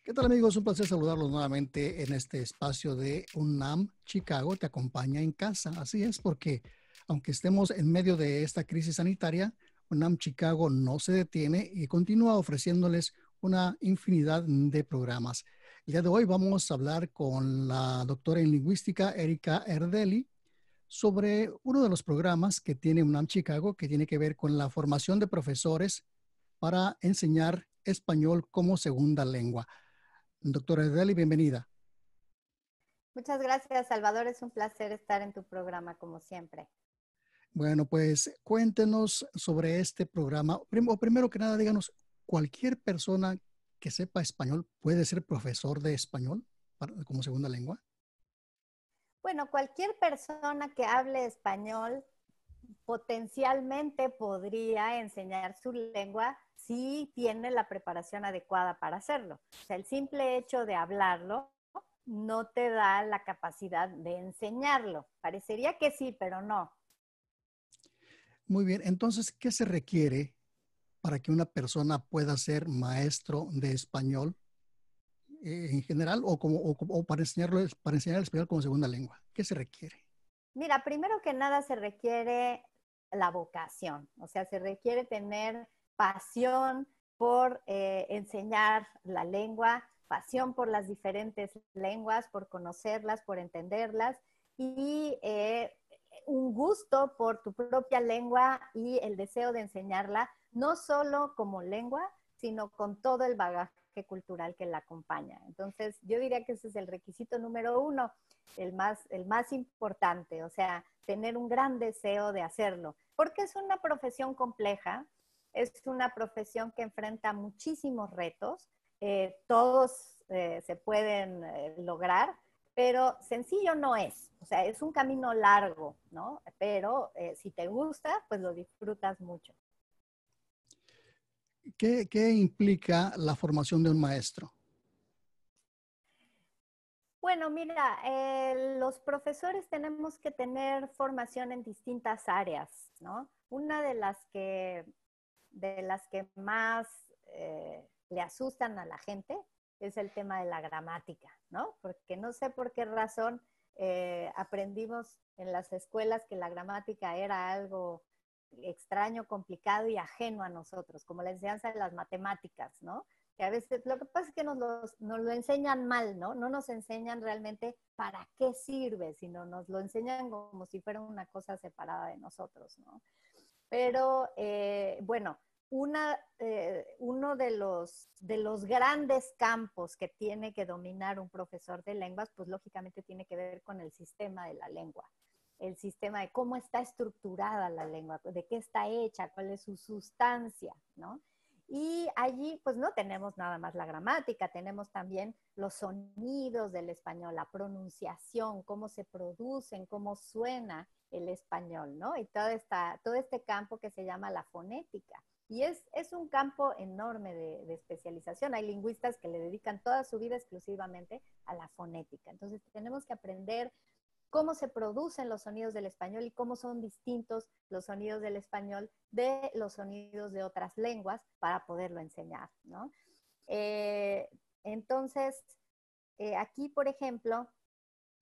¿Qué tal, amigos? Un placer saludarlos nuevamente en este espacio de UNAM Chicago. Te acompaña en casa. Así es, porque aunque estemos en medio de esta crisis sanitaria, UNAM Chicago no se detiene y continúa ofreciéndoles una infinidad de programas. El día de hoy vamos a hablar con la doctora en lingüística Erika Erdeli sobre uno de los programas que tiene UNAM Chicago, que tiene que ver con la formación de profesores para enseñar español como segunda lengua. Doctora Erdeli, bienvenida. Muchas gracias, Salvador. Es un placer estar en tu programa, como siempre. Bueno, pues cuéntenos sobre este programa. Primero que nada, díganos, ¿cualquier persona que sepa español puede ser profesor de español como segunda lengua? Bueno, cualquier persona que hable español potencialmente podría enseñar su lengua si tiene la preparación adecuada para hacerlo. O sea, el simple hecho de hablarlo no te da la capacidad de enseñarlo. Parecería que sí, pero no. Muy bien, entonces, ¿qué se requiere para que una persona pueda ser maestro de español en general o para enseñar el español como segunda lengua? ¿Qué se requiere? Mira, primero que nada se requiere la vocación, o sea, se requiere tener pasión por enseñar la lengua, pasión por las diferentes lenguas, por conocerlas, por entenderlas y un gusto por tu propia lengua y el deseo de enseñarla, no solo como lengua, sino con todo el bagaje cultural que la acompaña. Entonces, yo diría que ese es el requisito número uno, el más importante, o sea, tener un gran deseo de hacerlo, porque es una profesión compleja, es una profesión que enfrenta muchísimos retos, todos se pueden lograr, pero sencillo no es, o sea, es un camino largo, ¿no? Pero si te gusta, pues lo disfrutas mucho. ¿Qué implica la formación de un maestro? Bueno, mira, los profesores tenemos que tener formación en distintas áreas, ¿no? Una de las que más le asustan a la gente es el tema de la gramática, ¿no? Porque no sé por qué razón aprendimos en las escuelas que la gramática era algo extraño, complicado y ajeno a nosotros, como la enseñanza de las matemáticas, ¿no? Que a veces lo que pasa es que nos lo enseñan mal, ¿no? No nos enseñan realmente para qué sirve, sino nos lo enseñan como si fuera una cosa separada de nosotros, ¿no? Pero bueno, uno de los grandes campos que tiene que dominar un profesor de lenguas, pues lógicamente tiene que ver con el sistema de la lengua, el sistema de cómo está estructurada la lengua, de qué está hecha, cuál es su sustancia, ¿no? Y allí pues no tenemos nada más la gramática, tenemos también los sonidos del español, la pronunciación, cómo se producen, cómo suena el español, ¿no? Y todo este campo que se llama la fonética. Y es un campo enorme de especialización. Hay lingüistas que le dedican toda su vida exclusivamente a la fonética. Entonces tenemos que aprender cómo se producen los sonidos del español y cómo son distintos los sonidos del español de los sonidos de otras lenguas para poderlo enseñar, ¿no? Eh, entonces, aquí, por ejemplo,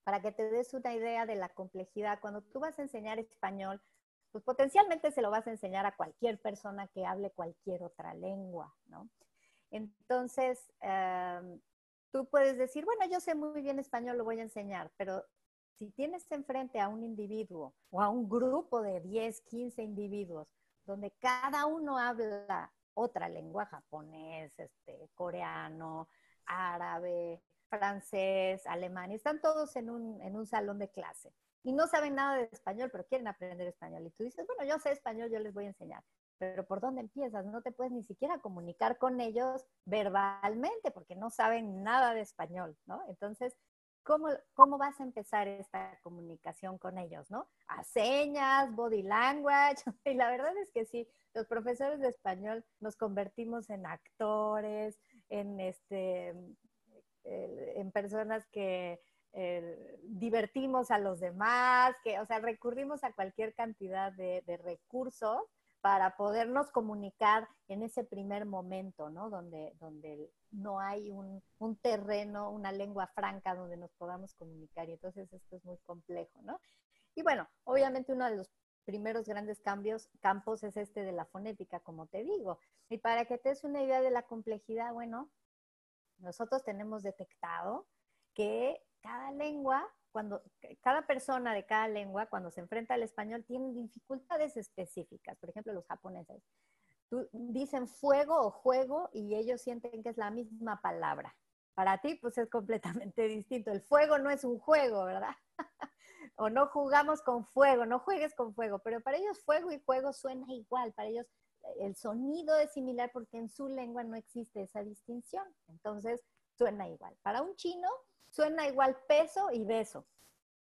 para que te des una idea de la complejidad, cuando tú vas a enseñar español, pues potencialmente se lo vas a enseñar a cualquier persona que hable cualquier otra lengua, ¿no? Entonces, tú puedes decir, bueno, yo sé muy bien español, lo voy a enseñar, pero si tienes enfrente a un individuo o a un grupo de 10, 15 individuos, donde cada uno habla otra lengua, japonés, coreano, árabe, francés, alemán, y están todos en un salón de clase y no saben nada de español, pero quieren aprender español. Y tú dices, bueno, yo sé español, yo les voy a enseñar. Pero ¿por dónde empiezas? No te puedes ni siquiera comunicar con ellos verbalmente porque no saben nada de español, ¿no? Entonces, ¿cómo vas a empezar esta comunicación con ellos, ¿no? A señas, body language, y la verdad es que sí, los profesores de español nos convertimos en actores, en personas que divertimos a los demás, que, o sea, recurrimos a cualquier cantidad de recursos para podernos comunicar en ese primer momento, ¿no? Donde no hay un terreno, una lengua franca donde nos podamos comunicar. Y entonces esto es muy complejo, ¿no? Y bueno, obviamente uno de los primeros grandes campos es este de la fonética, como te digo. Y para que te des una idea de la complejidad, bueno, nosotros tenemos detectado que cada lengua, cada persona de cada lengua, cuando se enfrenta al español, tiene dificultades específicas. Por ejemplo, los japoneses dicen fuego o juego y ellos sienten que es la misma palabra. Para ti, pues es completamente distinto. El fuego no es un juego, ¿verdad? O no jugamos con fuego, no juegues con fuego, pero para ellos fuego y juego suena igual, para ellos el sonido es similar porque en su lengua no existe esa distinción, entonces suena igual. Para un chino suena igual peso y beso.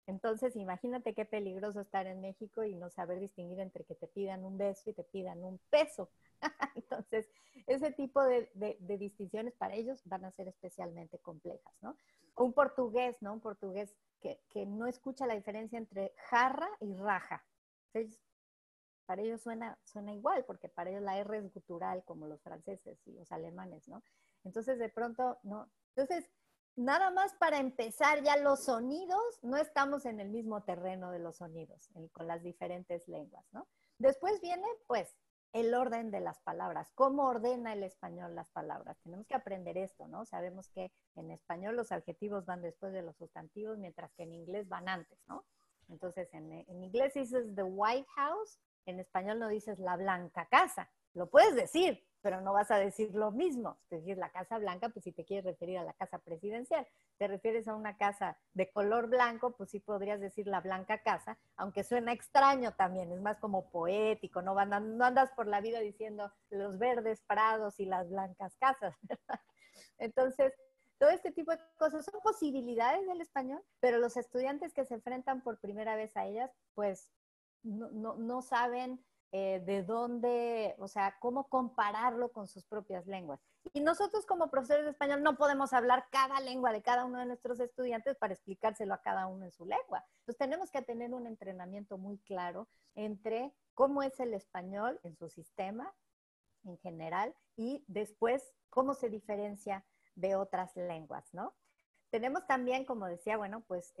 Entonces, imagínate qué peligroso estar en México y no saber distinguir entre que te pidan un beso y te pidan un peso. Entonces, ese tipo de distinciones para ellos van a ser especialmente complejas, ¿no? Un portugués, ¿no? Un portugués que no escucha la diferencia entre jarra y raja. Entonces, para ellos suena igual, porque para ellos la R es gutural, como los franceses y los alemanes, ¿no? Entonces, de pronto, no. Entonces, nada más para empezar ya los sonidos, no estamos en el mismo terreno de los sonidos, con las diferentes lenguas, ¿no? Después viene, pues, el orden de las palabras, cómo ordena el español las palabras. Tenemos que aprender esto, ¿no? Sabemos que en español los adjetivos van después de los sustantivos, mientras que en inglés van antes, ¿no? Entonces, en inglés dices the White House, en español no dices la blanca casa. Lo puedes decir, pero no vas a decir lo mismo. Es decir, la Casa Blanca, pues si te quieres referir a la casa presidencial, te refieres a una casa de color blanco, pues sí podrías decir la blanca casa, aunque suena extraño también, es más como poético, no andas por la vida diciendo los verdes prados y las blancas casas, ¿verdad? Entonces, todo este tipo de cosas son posibilidades del español, pero los estudiantes que se enfrentan por primera vez a ellas, pues no saben de dónde, o sea, cómo compararlo con sus propias lenguas. Y nosotros como profesores de español no podemos hablar cada lengua de cada uno de nuestros estudiantes para explicárselo a cada uno en su lengua. Entonces tenemos que tener un entrenamiento muy claro entre cómo es el español en su sistema en general y después cómo se diferencia de otras lenguas, ¿no? Tenemos también, como decía, bueno, pues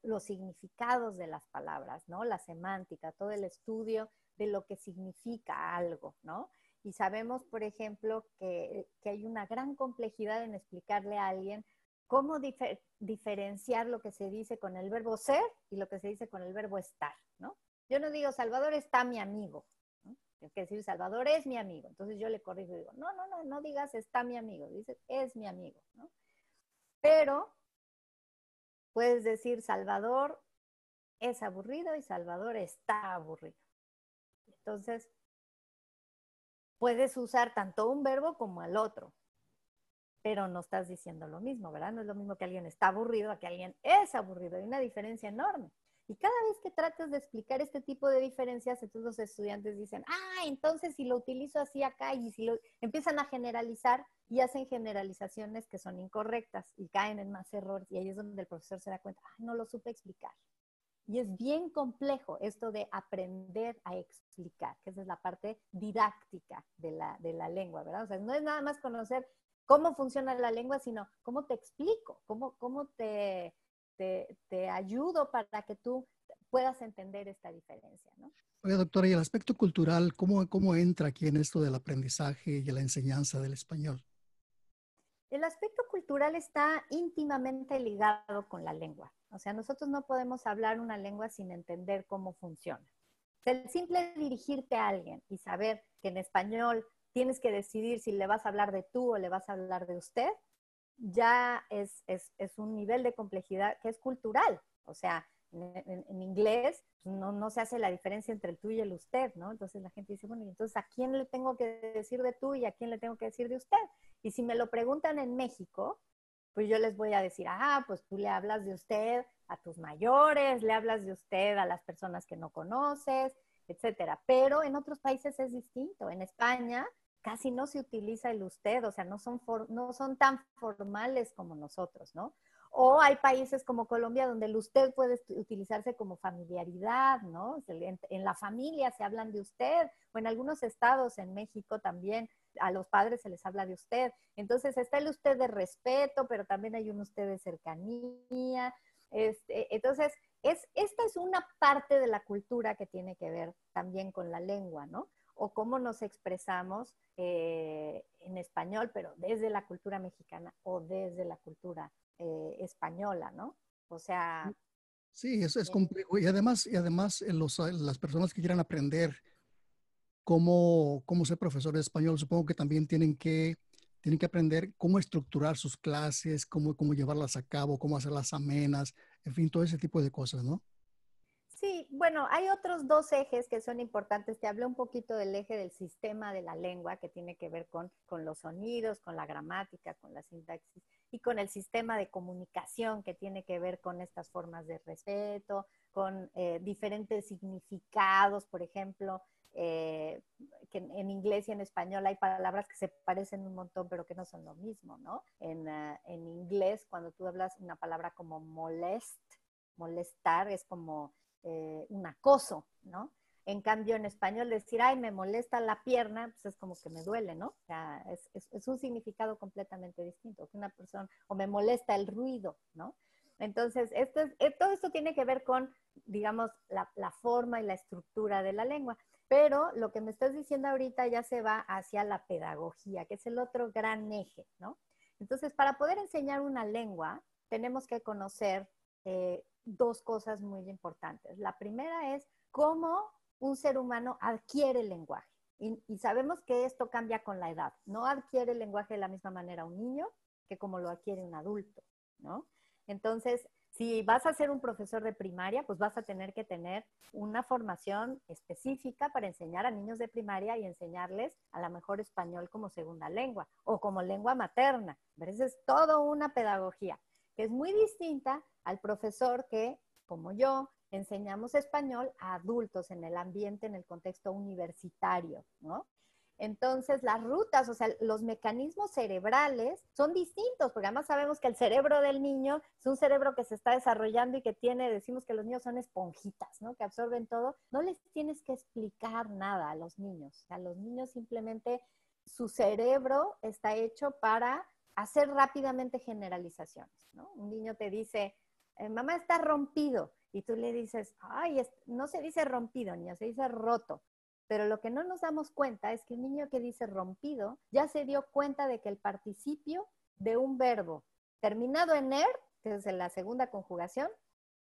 los significados de las palabras, ¿no? La semántica, todo el estudio de lo que significa algo, ¿no? Y sabemos, por ejemplo, que hay una gran complejidad en explicarle a alguien cómo diferenciar lo que se dice con el verbo ser y lo que se dice con el verbo estar, ¿no? Yo no digo, Salvador está mi amigo, ¿no? Tengo que decir, Salvador es mi amigo. Entonces yo le corrijo y digo, no digas está mi amigo, dices es mi amigo, ¿no? Pero puedes decir Salvador es aburrido y Salvador está aburrido. Entonces, puedes usar tanto un verbo como el otro, pero no estás diciendo lo mismo, ¿verdad? No es lo mismo que alguien está aburrido a que alguien es aburrido. Hay una diferencia enorme. Y cada vez que tratas de explicar este tipo de diferencias, entonces los estudiantes dicen, entonces si lo utilizo así acá y si lo empiezan a generalizar y hacen generalizaciones que son incorrectas y caen en más errores y ahí es donde el profesor se da cuenta, no lo supe explicar. Y es bien complejo esto de aprender a explicar, que esa es la parte didáctica de la lengua, ¿verdad? O sea, no es nada más conocer cómo funciona la lengua, sino cómo te explico, cómo te ayudo para que tú puedas entender esta diferencia, ¿no? Oye, doctora, y el aspecto cultural, ¿cómo entra aquí en esto del aprendizaje y la enseñanza del español? El aspecto cultural está íntimamente ligado con la lengua. O sea, nosotros no podemos hablar una lengua sin entender cómo funciona. O sea, el simple dirigirte a alguien y saber que en español tienes que decidir si le vas a hablar de tú o le vas a hablar de usted, ya es un nivel de complejidad que es cultural. O sea, en inglés no se hace la diferencia entre el tú y el usted, ¿no? Entonces la gente dice, bueno, entonces ¿a quién le tengo que decir de tú y a quién le tengo que decir de usted? Y si me lo preguntan en México, pues yo les voy a decir, pues tú le hablas de usted a tus mayores, le hablas de usted a las personas que no conoces, etcétera. Pero en otros países es distinto. En España casi no se utiliza el usted, o sea, no son tan formales como nosotros, ¿no? O hay países como Colombia donde el usted puede utilizarse como familiaridad, ¿no? En la familia se hablan de usted, o en algunos estados en México también a los padres se les habla de usted. Entonces está el usted de respeto, pero también hay un usted de cercanía. Entonces, esta es una parte de la cultura que tiene que ver también con la lengua, ¿no? O cómo nos expresamos en español, pero desde la cultura mexicana o desde la cultura española, ¿no? O sea... Sí, eso es complejo. Y además las personas que quieran aprender cómo ser profesor de español, supongo que también tienen que aprender cómo estructurar sus clases, cómo llevarlas a cabo, cómo hacerlas amenas, en fin, todo ese tipo de cosas, ¿no? Sí, bueno, hay otros dos ejes que son importantes. Te hablé un poquito del eje del sistema de la lengua, que tiene que ver con los sonidos, con la gramática, con la sintaxis, y con el sistema de comunicación, que tiene que ver con estas formas de respeto, con diferentes significados. Por ejemplo, que en inglés y en español hay palabras que se parecen un montón, pero que no son lo mismo, ¿no? En inglés, cuando tú hablas una palabra como molestar, es como un acoso, ¿no? En cambio, en español decir, ay, me molesta la pierna, pues es como que me duele, ¿no? O sea, es un significado completamente distinto. Que una persona, o me molesta el ruido, ¿no? Entonces, todo esto tiene que ver con, digamos, la forma y la estructura de la lengua. Pero lo que me estás diciendo ahorita ya se va hacia la pedagogía, que es el otro gran eje, ¿no? Entonces, para poder enseñar una lengua, tenemos que conocer dos cosas muy importantes. La primera es cómo un ser humano adquiere el lenguaje. Y sabemos que esto cambia con la edad. No adquiere el lenguaje de la misma manera un niño que como lo adquiere un adulto, ¿no? Entonces, si vas a ser un profesor de primaria, pues vas a tener que tener una formación específica para enseñar a niños de primaria y enseñarles a lo mejor español como segunda lengua o como lengua materna. Pero eso es toda una pedagogía que es muy distinta al profesor que, como yo, enseñamos español a adultos en el ambiente, en el contexto universitario, ¿no? Entonces, las rutas, o sea, los mecanismos cerebrales son distintos, porque además sabemos que el cerebro del niño es un cerebro que se está desarrollando y que tiene, decimos que los niños son esponjitas, ¿no? Que absorben todo. No les tienes que explicar nada a los niños. A los niños simplemente su cerebro está hecho para hacer rápidamente generalizaciones, ¿no? Un niño te dice, mamá está rompido, y tú le dices, ay, no se dice rompido, niño, se dice roto. Pero lo que no nos damos cuenta es que el niño que dice rompido ya se dio cuenta de que el participio de un verbo terminado en er, que es la segunda conjugación,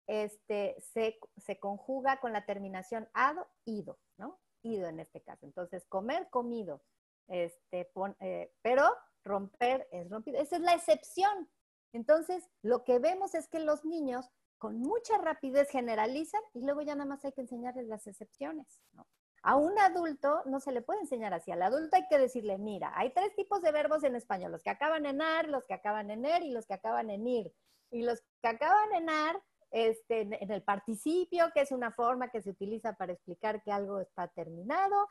se conjuga con la terminación ado, ido, ¿no? Ido en este caso. Entonces, comer, comido. Pero romper es rompido. Esa es la excepción. Entonces, lo que vemos es que los niños con mucha rapidez generalizan y luego ya nada más hay que enseñarles las excepciones, ¿no? A un adulto no se le puede enseñar así. Al adulto hay que decirle, mira, hay tres tipos de verbos en español, los que acaban en ar, los que acaban en er y los que acaban en ir. Y los que acaban en ar, en el participio, que es una forma que se utiliza para explicar que algo está terminado,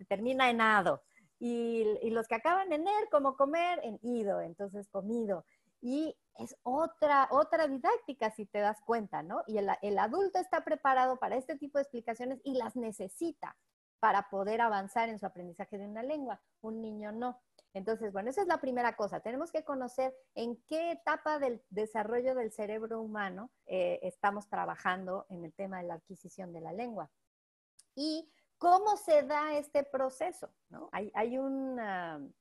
termina en ado. Y los que acaban en er, como comer, en ido, entonces comido. Y es otra didáctica, si te das cuenta, ¿no? Y el adulto está preparado para este tipo de explicaciones y las necesita para poder avanzar en su aprendizaje de una lengua. Un niño no. Entonces, bueno, esa es la primera cosa. Tenemos que conocer en qué etapa del desarrollo del cerebro humano estamos trabajando en el tema de la adquisición de la lengua. Y cómo se da este proceso, ¿no? Hay un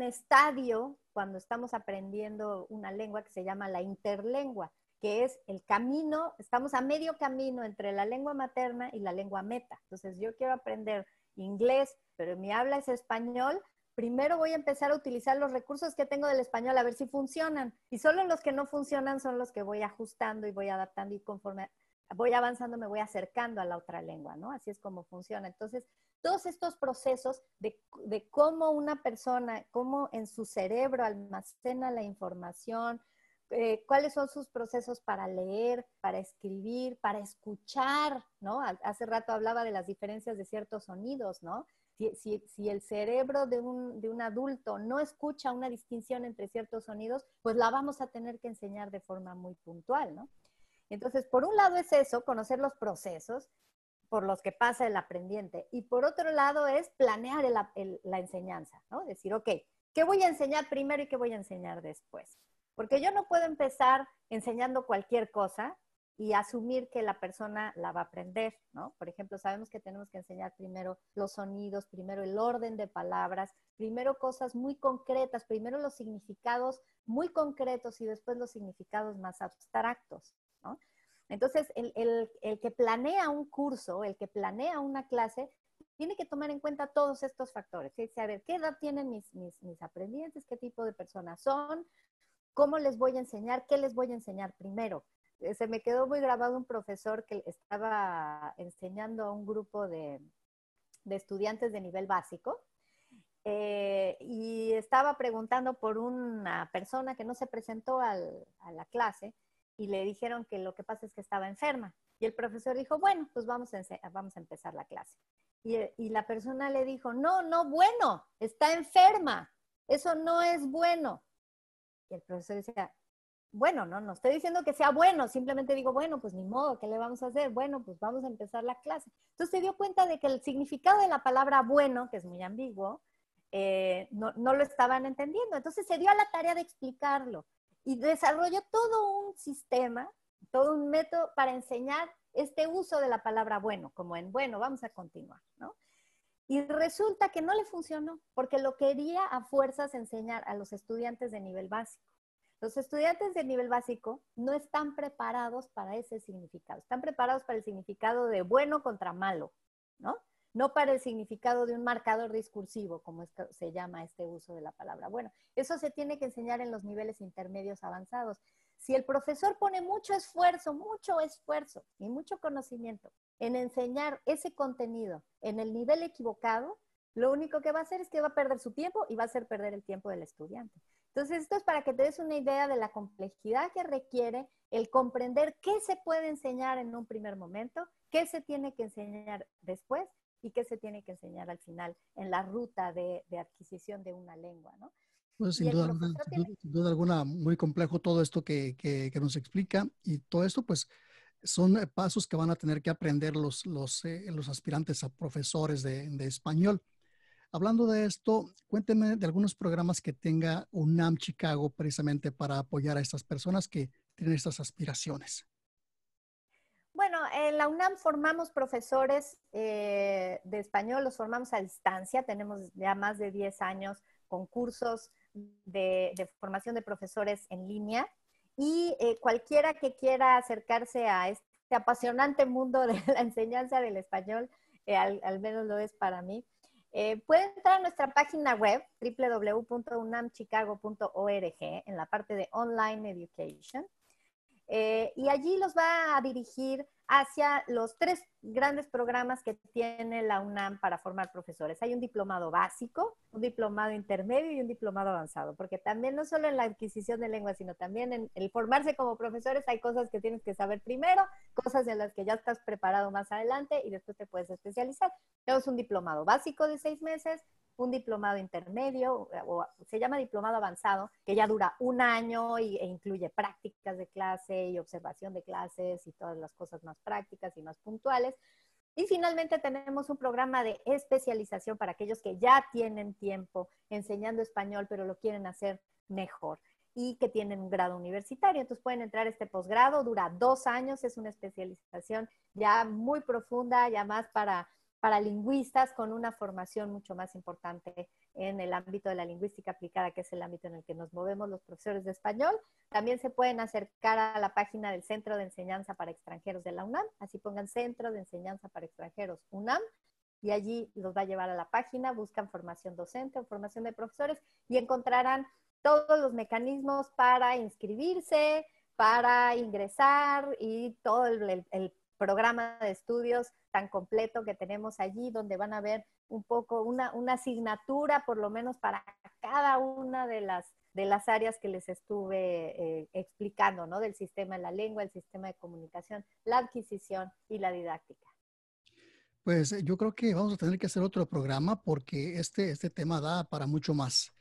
estadio cuando estamos aprendiendo una lengua que se llama la interlengua, que es el camino, estamos a medio camino entre la lengua materna y la lengua meta. Entonces, yo quiero aprender inglés, pero mi habla es español. Primero voy a empezar a utilizar los recursos que tengo del español a ver si funcionan. Y solo los que no funcionan son los que voy ajustando y voy adaptando y conforme voy avanzando me voy acercando a la otra lengua, ¿no? Así es como funciona. Entonces, todos estos procesos de cómo una persona, cómo en su cerebro almacena la información, cuáles son sus procesos para leer, para escribir, para escuchar, ¿no? Hace rato hablaba de las diferencias de ciertos sonidos, ¿no? Si el cerebro de un adulto no escucha una distinción entre ciertos sonidos, pues la vamos a tener que enseñar de forma muy puntual, ¿no? Entonces, por un lado es eso, conocer los procesos por los que pasa el aprendiente. Y por otro lado es planear la enseñanza, ¿no? Decir, ok, ¿qué voy a enseñar primero y qué voy a enseñar después? Porque yo no puedo empezar enseñando cualquier cosa y asumir que la persona la va a aprender, ¿no? Por ejemplo, sabemos que tenemos que enseñar primero los sonidos, primero el orden de palabras, primero cosas muy concretas, primero los significados muy concretos y después los significados más abstractos, ¿no? Entonces, el que planea un curso, el que planea una clase, tiene que tomar en cuenta todos estos factores. Tiene que saber qué edad tienen mis aprendientes, qué tipo de personas son, cómo les voy a enseñar, qué les voy a enseñar primero. Se me quedó muy grabado un profesor que estaba enseñando a un grupo de estudiantes de nivel básico y estaba preguntando por una persona que no se presentó a la clase y le dijeron que lo que pasa es que estaba enferma. Y el profesor dijo, bueno, pues vamos a empezar la clase. Y la persona le dijo, no, bueno, está enferma, eso no es bueno. Y el profesor decía, bueno, no estoy diciendo que sea bueno, simplemente digo, bueno, pues ni modo, ¿qué le vamos a hacer? Bueno, pues vamos a empezar la clase. Entonces se dio cuenta de que el significado de la palabra bueno, que es muy ambiguo, no lo estaban entendiendo. Entonces se dio a la tarea de explicarlo y desarrolló todo un sistema, todo un método para enseñar este uso de la palabra bueno, como en bueno, vamos a continuar, ¿no? Y resulta que no le funcionó, porque lo quería a fuerzas enseñar a los estudiantes de nivel básico. Los estudiantes de nivel básico no están preparados para ese significado, están preparados para el significado de bueno contra malo, ¿no? No para el significado de un marcador discursivo, como se llama este uso de la palabra. Bueno, eso se tiene que enseñar en los niveles intermedios avanzados. Si el profesor pone mucho esfuerzo y mucho conocimiento en enseñar ese contenido en el nivel equivocado, lo único que va a hacer es que va a perder su tiempo y va a hacer perder el tiempo del estudiante. Entonces, esto es para que te des una idea de la complejidad que requiere el comprender qué se puede enseñar en un primer momento, qué se tiene que enseñar después y qué se tiene que enseñar al final en la ruta de adquisición de una lengua, ¿no? Pues Y sin el duda, profesor tiene... sin duda alguna, muy complejo todo esto que nos explica y todo esto pues son pasos que van a tener que aprender los aspirantes a profesores de español. Hablando de esto, cuénteme de algunos programas que tenga UNAM Chicago precisamente para apoyar a estas personas que tienen estas aspiraciones. Bueno, en la UNAM formamos profesores de español, los formamos a distancia, tenemos ya más de 10 años con cursos de formación de profesores en línea y cualquiera que quiera acercarse a este apasionante mundo de la enseñanza del español, al menos lo es para mí, puede entrar a nuestra página web www.unamchicago.org en la parte de Online Education. Y allí los va a dirigir hacia los 3 grandes programas que tiene la UNAM para formar profesores. Hay un diplomado básico, un diplomado intermedio y un diplomado avanzado, porque también no solo en la adquisición de lenguas, sino también en el formarse como profesores hay cosas que tienes que saber primero, cosas en las que ya estás preparado más adelante y después te puedes especializar. Tenemos un diplomado básico de 6 meses, un diplomado intermedio, o se llama diplomado avanzado, que ya dura 1 año e incluye prácticas de clase y observación de clases y todas las cosas más prácticas y más puntuales. Y finalmente tenemos un programa de especialización para aquellos que ya tienen tiempo enseñando español, pero lo quieren hacer mejor y que tienen un grado universitario. Entonces pueden entrar a este posgrado, dura 2 años, es una especialización ya muy profunda, ya más para lingüistas con una formación mucho más importante en el ámbito de la lingüística aplicada, que es el ámbito en el que nos movemos los profesores de español. También se pueden acercar a la página del Centro de Enseñanza para Extranjeros de la UNAM, así pongan Centro de Enseñanza para Extranjeros UNAM, y allí los va a llevar a la página, buscan formación docente o formación de profesores y encontrarán todos los mecanismos para inscribirse, para ingresar y todo el programa de estudios tan completo que tenemos allí, donde van a ver un poco una asignatura, por lo menos para cada una de las áreas que les estuve explicando, ¿no? Del sistema de la lengua, el sistema de comunicación, la adquisición y la didáctica. Pues yo creo que vamos a tener que hacer otro programa porque este tema da para mucho más.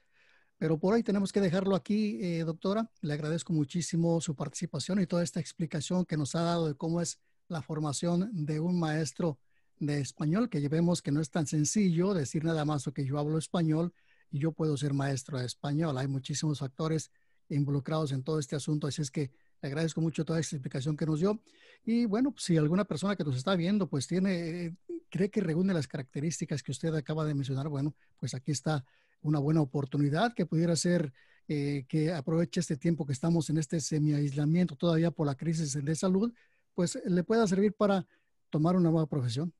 Pero por hoy tenemos que dejarlo aquí, doctora. Le agradezco muchísimo su participación y toda esta explicación que nos ha dado de cómo es la formación de un maestro de español, que vemos que no es tan sencillo decir nada más que yo hablo español y yo puedo ser maestro de español. Hay muchísimos factores involucrados en todo este asunto, así es que le agradezco mucho toda esta explicación que nos dio. Y bueno, pues, si alguna persona que nos está viendo, pues cree que reúne las características que usted acaba de mencionar, bueno, pues aquí está una buena oportunidad que pudiera ser que aproveche este tiempo que estamos en este semi-aislamiento todavía por la crisis de salud, pues le pueda servir para tomar una nueva profesión.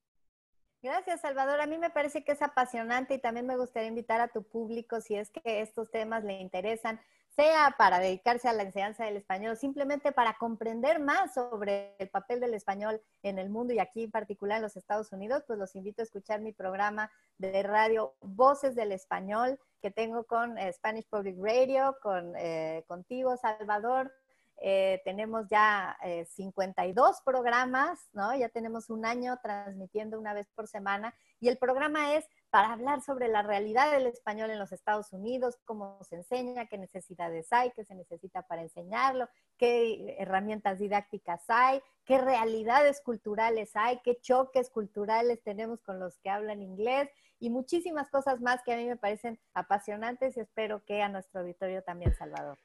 Gracias, Salvador. A mí me parece que es apasionante y también me gustaría invitar a tu público, si es que estos temas le interesan, sea para dedicarse a la enseñanza del español, simplemente para comprender más sobre el papel del español en el mundo y aquí en particular en los Estados Unidos, pues los invito a escuchar mi programa de radio Voces del Español que tengo con Spanish Public Radio, contigo, Salvador. Tenemos ya 52 programas, ¿no? Ya tenemos un año transmitiendo una vez por semana y el programa es para hablar sobre la realidad del español en los Estados Unidos, cómo se enseña, qué necesidades hay, qué se necesita para enseñarlo, qué herramientas didácticas hay, qué realidades culturales hay, qué choques culturales tenemos con los que hablan inglés y muchísimas cosas más que a mí me parecen apasionantes y espero que a nuestro auditorio también, Salvador.